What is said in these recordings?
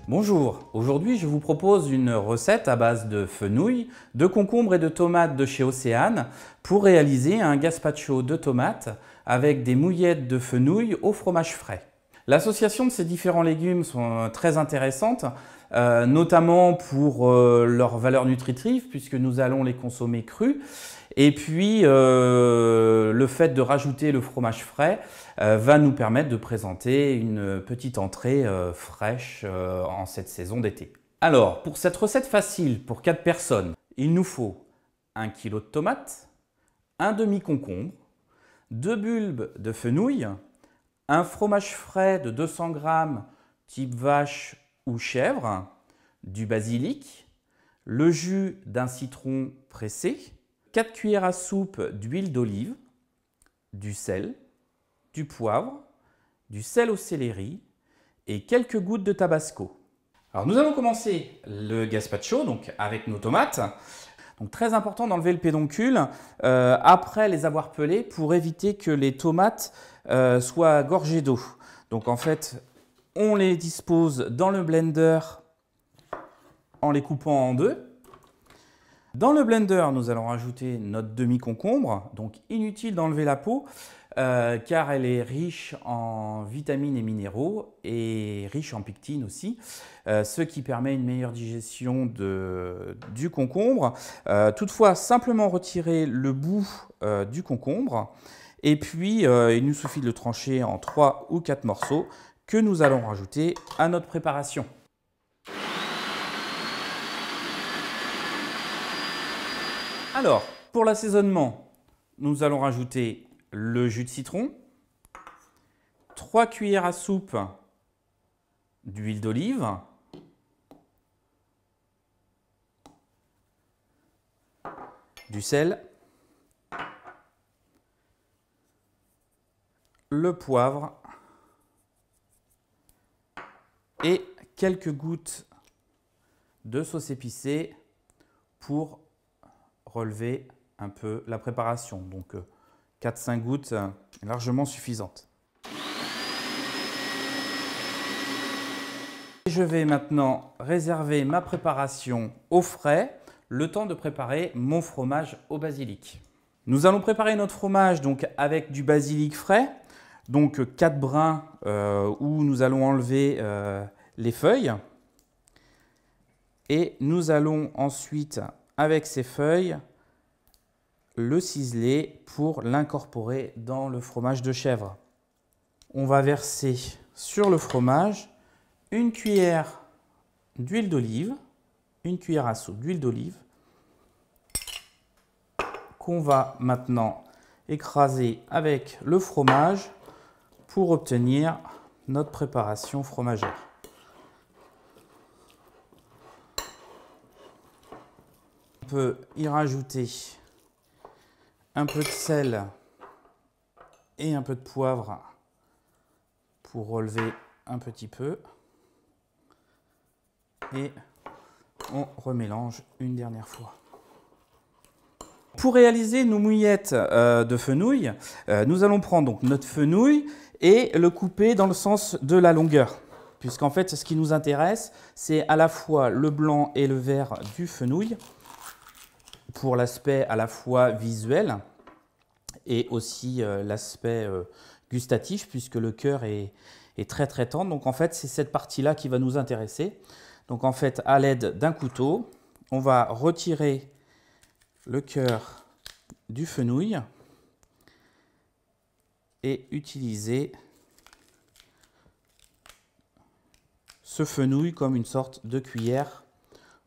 Bonjour, aujourd'hui je vous propose une recette à base de fenouil, de concombres et de tomates de chez Océane pour réaliser un gazpacho de tomates avec des mouillettes de fenouil au fromage frais. L'association de ces différents légumes sont très intéressantes, notamment pour leur valeur nutritive puisque nous allons les consommer crus. Et puis le fait de rajouter le fromage frais va nous permettre de présenter une petite entrée fraîche en cette saison d'été. Alors, pour cette recette facile pour 4 personnes, il nous faut 1 kg de tomates, un demi-concombre, 2 bulbes de fenouil, un fromage frais de 200 g type vache ou chèvre, du basilic, le jus d'un citron pressé, 4 cuillères à soupe d'huile d'olive, du sel, du poivre, du sel au céleri et quelques gouttes de tabasco. Alors nous allons commencer le gazpacho donc avec nos tomates. Donc très important d'enlever le pédoncule après les avoir pelées pour éviter que les tomates soient gorgées d'eau. Donc en fait, on les dispose dans le blender en les coupant en deux. Dans le blender, nous allons rajouter notre demi-concombre, donc inutile d'enlever la peau car elle est riche en vitamines et minéraux et riche en pectine aussi, ce qui permet une meilleure digestion du concombre. Toutefois, simplement retirer le bout du concombre et puis il nous suffit de le trancher en 3 ou 4 morceaux que nous allons rajouter à notre préparation. Alors, pour l'assaisonnement, nous allons rajouter le jus de citron, 3 cuillères à soupe d'huile d'olive, du sel, le poivre et quelques gouttes de sauce épicée pour relever un peu la préparation. Donc 4-5 gouttes largement suffisantes. Je vais maintenant réserver ma préparation au frais, le temps de préparer mon fromage au basilic. Nous allons préparer notre fromage donc avec du basilic frais, donc 4 brins où nous allons enlever les feuilles. Et nous allons ensuite, avec ces feuilles, le ciseler pour l'incorporer dans le fromage de chèvre. On va verser sur le fromage une cuillère d'huile d'olive, une cuillère à soupe d'huile d'olive, qu'on va maintenant écraser avec le fromage pour obtenir notre préparation fromagère. On peut y rajouter un peu de sel et un peu de poivre pour relever un petit peu. Et on remélange une dernière fois. Pour réaliser nos mouillettes de fenouil, nous allons prendre donc notre fenouil et le couper dans le sens de la longueur. Puisqu'en fait, ce qui nous intéresse, c'est à la fois le blanc et le vert du fenouil, pour l'aspect à la fois visuel et aussi l'aspect gustatif, puisque le cœur est très très tendre. Donc en fait, c'est cette partie-là qui va nous intéresser. Donc en fait, à l'aide d'un couteau, on va retirer le cœur du fenouil et utiliser ce fenouil comme une sorte de cuillère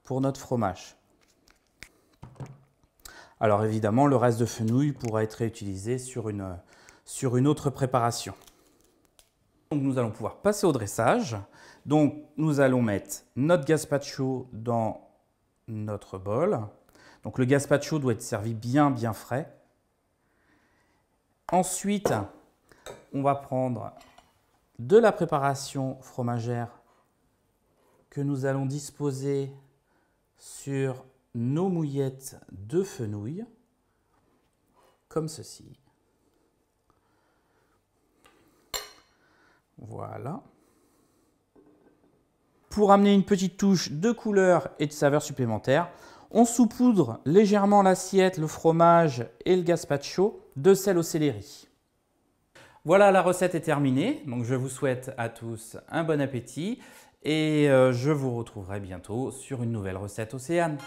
pour notre fromage. Alors évidemment, le reste de fenouil pourra être réutilisé sur une autre préparation. Donc nous allons pouvoir passer au dressage. Donc nous allons mettre notre gazpacho dans notre bol. Donc le gazpacho doit être servi bien frais. Ensuite, on va prendre de la préparation fromagère que nous allons disposer sur nos mouillettes de fenouil, comme ceci. Voilà. Pour amener une petite touche de couleur et de saveur supplémentaire, on saupoudre légèrement l'assiette, le fromage et le gazpacho de sel au céleri. Voilà, la recette est terminée. Donc je vous souhaite à tous un bon appétit et je vous retrouverai bientôt sur une nouvelle recette Océane.